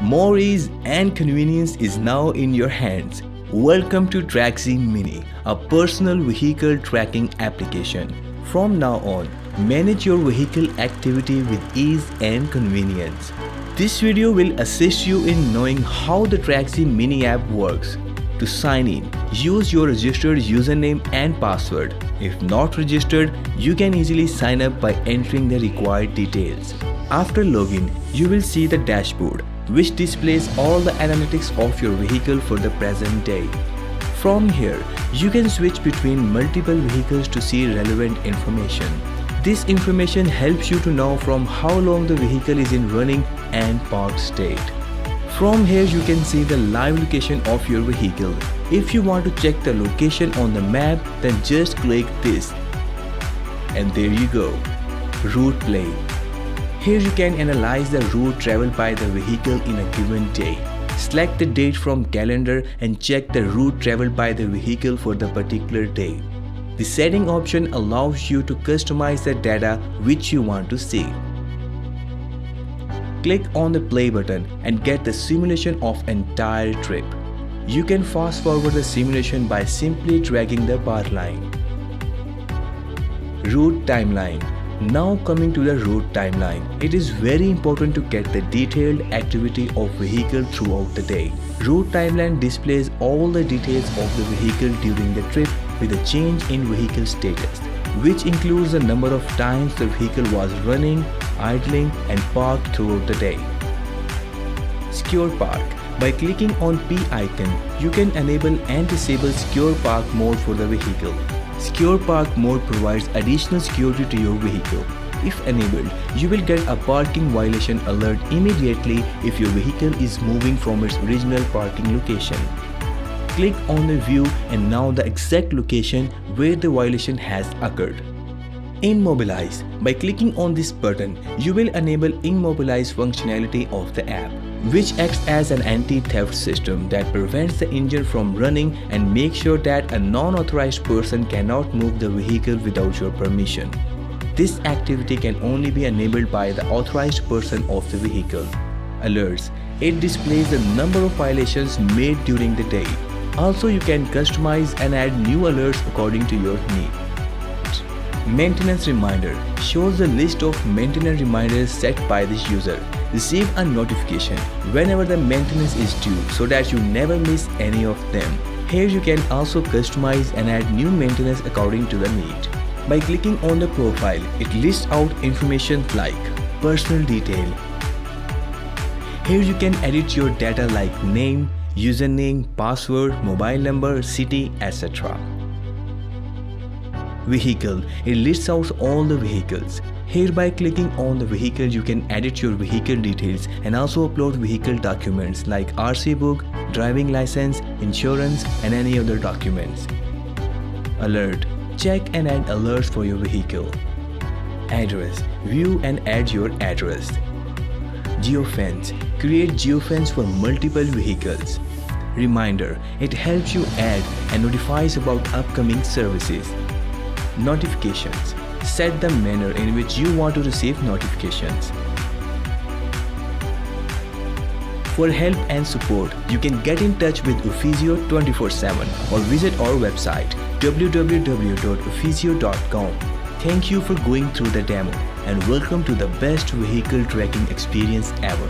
More ease and convenience is now in your hands. Welcome to Traxi Mini, a personal vehicle tracking application. From now on, manage your vehicle activity with ease and convenience. This video will assist you in knowing how the Traxi Mini app works. To sign in, use your registered username and password. If not registered, you can easily sign up by entering the required details. After login, you will see the dashboard, which displays all the analytics of your vehicle for the present day. From here, you can switch between multiple vehicles to see relevant information. This information helps you to know from how long the vehicle is in running and parked state. From here you can see the live location of your vehicle. If you want to check the location on the map, then just click this. And there you go, route play. Here you can analyze the route traveled by the vehicle in a given day. Select the date from calendar and check the route traveled by the vehicle for the particular day. The setting option allows you to customize the data which you want to see. Click on the play button and get the simulation of entire trip. You can fast forward the simulation by simply dragging the bar line. Route timeline. Now coming to the route timeline, it is very important to get the detailed activity of vehicle throughout the day. Route timeline displays all the details of the vehicle during the trip with a change in vehicle status, which includes the number of times the vehicle was running, idling and parked throughout the day. Secure Park. By clicking on P icon, you can enable and disable Secure Park mode for the vehicle. Secure Park mode provides additional security to your vehicle. If enabled, you will get a parking violation alert immediately if your vehicle is moving from its original parking location. Click on the view and now the exact location where the violation has occurred. Immobilize. By clicking on this button, you will enable Immobilize functionality of the app, which acts as an anti-theft system that prevents the engine from running and makes sure that a non-authorized person cannot move the vehicle without your permission. This activity can only be enabled by the authorized person of the vehicle. Alerts. It displays the number of violations made during the day. Also, you can customize and add new alerts according to your need. Maintenance reminder shows the list of maintenance reminders set by this user. Receive a notification whenever the maintenance is due so that you never miss any of them. Here you can also customize and add new maintenance according to the need. By clicking on the profile, it lists out information like personal detail. Here you can edit your data like name, username, password, mobile number, city, etc. Vehicle. It lists out all the vehicles. Here by clicking on the vehicle you can edit your vehicle details and also upload vehicle documents like RC book, driving license, insurance and any other documents. Alert. Check and add alerts for your vehicle. Address. View and add your address. Geofence. Create geofence for multiple vehicles. Reminder. It helps you add and notifies about upcoming services. Notifications. Set the manner in which you want to receive notifications. For help and support, you can get in touch with Ufizio 24/7 or visit our website www.ufizio.com. Thank you for going through the demo and welcome to the best vehicle tracking experience ever.